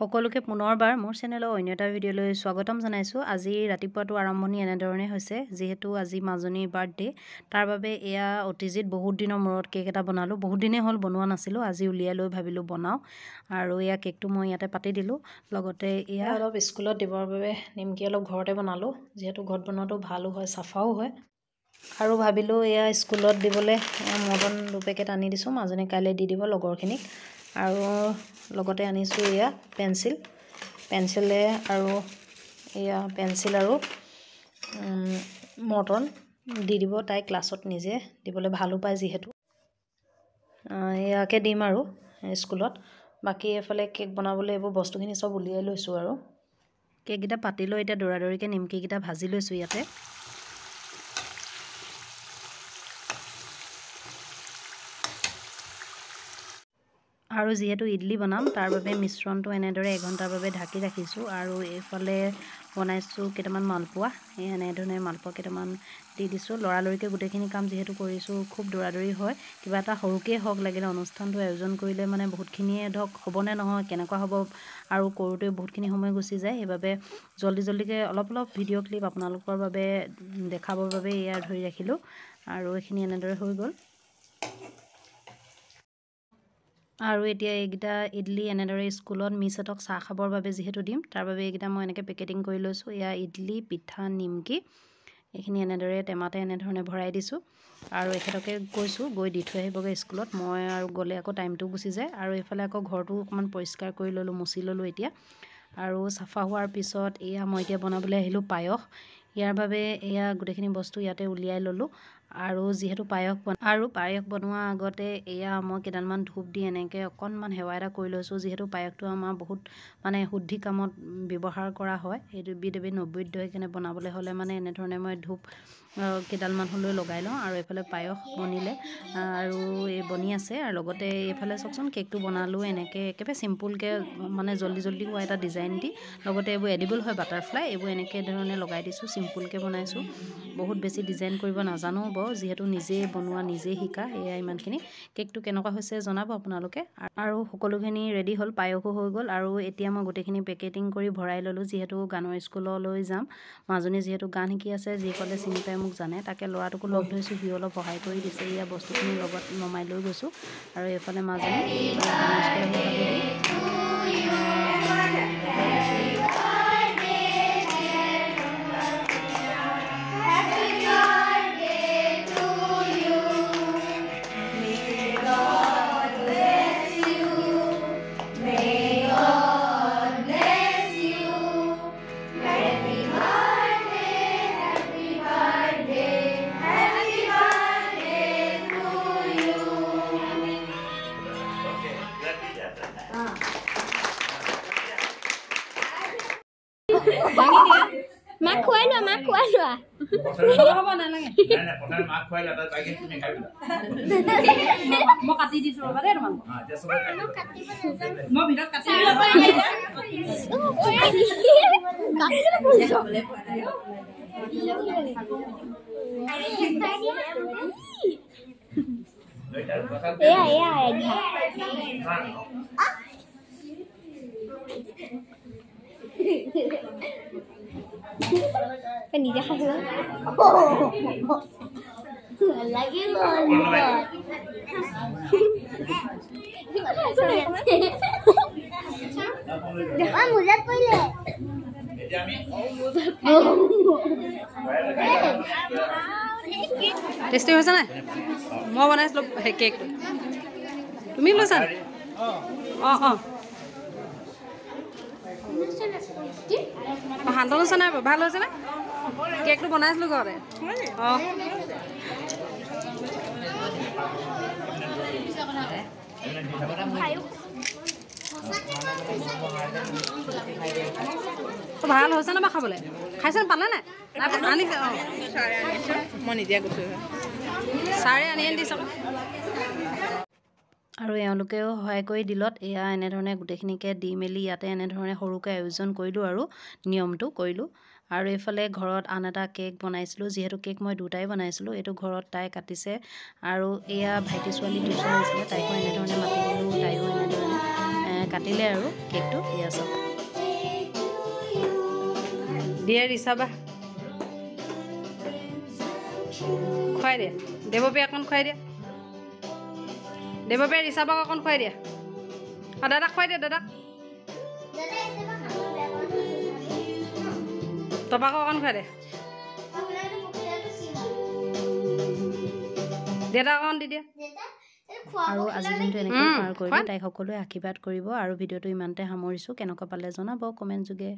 সকলোকে পুনৰবাৰ মোৰ চেনেলৰ অন্য এটা ভিডিঅ'লৈ স্বাগতম জনাইছোঁ। আজি ৰাতিপুৱাটো আৰম্ভণি এনেধৰণে হৈছে, যিহেতু আজি মাজনীৰ বাৰ্থডে, তাৰ বাবে এয়া অতিজিত বহুত দিনৰ মূৰত কেক এটা বনালোঁ। বহুত দিনেই হ'ল বনোৱা নাছিলোঁ, আজি উলিয়াই লৈ ভাবিলোঁ বনাওঁ। আৰু এয়া কেকটো মই ইয়াতে পাতি দিলোঁ। লগতে এয়া অলপ স্কুলত দিবৰ বাবে নিমকি অলপ ঘৰতে বনালোঁ, যিহেতু ঘৰত বনোৱাটো ভালো হয়, চাফাও হয়। আৰু ভাবিলোঁ এয়া স্কুলত দিবলৈ মৰ্টন 2 পেকেট আনি দিছোঁ, মাজনী কাইলৈ দি দিব লগৰখিনিক। আৰু লগতে আনিছোঁ এয়া পেঞ্চিলে আৰু এয়া পেঞ্চিল আৰু মৰ্টন দি দিব, তাই ক্লাছত নিজে দিবলৈ ভালো পায় যিহেতু। এয়াকে দিম আৰু স্কুলত। বাকী এফালে কেক বনাবলৈ এইবোৰ বস্তুখিনি চব উলিয়াই লৈছোঁ আৰু কেককেইটা পাতি লৈ এতিয়া দৌৰাদৌৰিকৈ নিমকিকেইটা ভাজি লৈছোঁ ইয়াতে। আৰু যিহেতু ইডলি বনাম, তাৰ বাবে মিশ্ৰণটো এনেদৰে 1 ঘণ্টাৰ বাবে ঢাকি ৰাখিছোঁ। আৰু এইফালে বনাইছোঁ কেইটামান মালপোৱা, এনেধৰণে মালপোৱা কেইটামান দি দিছোঁ। লৰালৰিকৈ গোটেইখিনি কাম যিহেতু কৰিছোঁ, খুব দৌৰাদৌৰি হয়। কিবা এটা সৰুকেই হওক লাগিলে, অনুষ্ঠানটো আয়োজন কৰিলে মানে বহুতখিনিয়ে ধৰক হ'বনে নহয়, কেনেকুৱা হ'ব, আৰু কৰোঁতে বহুতখিনি সময় গুচি যায়। সেইবাবে জল্দিকৈ অলপ ভিডিঅ' ক্লিপ আপোনালোকৰ বাবে দেখাবৰ বাবে এয়া ধৰি ৰাখিলোঁ। আৰু এইখিনি এনেদৰে হৈ গ'ল। আৰু এতিয়া এইকেইটা ইডলি এনেদৰে স্কুলত মিছহঁতক চাহ খাবৰ বাবে যিহেতু দিম, তাৰ বাবে এইকেইটা মই এনেকৈ পেকেটিং কৰি লৈছোঁ। এয়া ইডলি, পিঠা, নিমকি, এইখিনি এনেদৰে টেমাতে এনেধৰণে ভৰাই দিছোঁ। আৰু এখেতকে কৈছোঁ গৈ দি থৈ আহিবগৈ স্কুলত। মই আৰু গ'লে আকৌ টাইমটো গুচি যায়। আৰু এইফালে আকৌ ঘৰটো অকণমান পৰিষ্কাৰ কৰি ল'লোঁ, মুচি ল'লোঁ এতিয়া। আৰু চাফা হোৱাৰ পিছত এয়া মই এতিয়া বনাবলৈ আহিলোঁ পায়স। ইয়াৰ বাবে এয়া গোটেইখিনি বস্তু ইয়াতে উলিয়াই ল'লোঁ। আৰু যিহেতু পায়স বনোৱাৰ আগতে এয়া মই কেইডালমান ধূপ দি এনেকৈ অকণমান সেৱা এটা কৰি লৈছোঁ। যিহেতু পায়সটো আমাৰ বহুত মানে শুদ্ধি কামত ব্যৱহাৰ কৰা হয়, এইটো এবিধ নৈবেদ্য, সেইকাৰণে বনাবলৈ হ'লে মানে এনেধৰণে মই ধূপ কেইডালমান হ'লেও লগাই লওঁ। আৰু এইফালে পায়স বনিলে আৰু এই বনি আছে। আৰু লগতে এইফালে চাওকচোন কেকটো বনালোঁ এনেকৈ একেবাৰে চিম্পুলকৈ, মানে জল্দি হোৱা এটা ডিজাইন দি। লগতে এইবোৰ এডিবল হয়, বাটাৰফ্লাই, এইবোৰ এনেকৈ ধৰণে লগাই দিছোঁ। চিম্পুলকৈ বনাইছোঁ, বহুত বেছি ডিজাইন কৰিব নাজানো বাৰু, যিহেতু নিজেই বনোৱা, নিজেই শিকা। এয়া ইমানখিনি। কেকটো কেনেকুৱা হৈছে জনাব আপোনালোকে। আৰু সকলোখিনি ৰেডি হ'ল, পায়সো হৈ গ'ল। আৰু এতিয়া মই গোটেইখিনি পেকেটিং কৰি ভৰাই ল'লোঁ, যিহেতু গানৰ স্কুললৈ যাম। মাজনী যিহেতু গান শিকি আছে, যিসকলে চিনি পায় মোক জানে, তাকে ল'ৰাটোকো লগ ধৰিছোঁ, সি অলপ সহায় কৰি দিছে। এয়া বস্তুখিনি লগত নমাই লৈ গৈছোঁ। আৰু এইফালে মাজনী গানৰ স্কুল আহি পালোহি। মাক খুৱাই লোৱা হ'ব নালাগে মাক খুৱাই লোৱা, বাকী তুমি খাই লোৱা। মই কাটি দিছোঁ ৰ'বা দেই তোমালোকক। মই ভিতৰত কাটি নিজে খাই লাগিব মোজাত পৰিলে। টেষ্টি হৈছে নাই? মই বনাইছিলোঁ কেকটো, তুমি লৈছা? শান্ত লৈছা নাই? ভাল হৈছে নে? কেকটো বনাইছিলোঁ ঘৰতে। ভাল হৈছে নে বাৰু খাবলৈ? খাইছে পালে নাই? আনিছে মই নিজে কৈছোঁ, ছাৰে আনি দিছে। আৰু এওঁলোকেও সহায় কৰি দিলত এয়া এনেধৰণে গোটেইখিনিকে দি মেলি ইয়াতে এনেধৰণে সৰুকৈ আয়োজন কৰিলোঁ আৰু নিয়মটো কৰিলোঁ। আৰু এইফালে ঘৰত আন এটা কেক বনাইছিলোঁ, যিহেতু কেক মই 2টাই বনাইছিলোঁ। এইটো ঘৰত তাই কাটিছে। আৰু এয়া ভাইটি ছোৱালী টিউশ্যন আহিছিলে, তাইকো এনেধৰণে মাতি দিলোঁ, তাইও এনেধৰণে কাটিলে আৰু কেকটো এয়া চাওক দিয়ে ৰিচাবা খুৱাই দিয়া দেৱপে অকণ খুৱাই দিয়া দেৱপে ৰিচাবাক অকণ খুৱাই দিয়া দাদাক খুৱাই দিয়া দাদাক তপাক অকণ খুৱাই দিয়া দেউতাক অকণ দি দিয়া আৰু আজি দিনটো এনেকৈ পাৰ কৰিলোঁ তাইক সকলোৱে আশীৰ্বাদ কৰিব আৰু ভিডিঅ'টো ইমানতে সামৰিছোঁ কেনেকুৱা পালে জনাব কমেণ্ট যোগে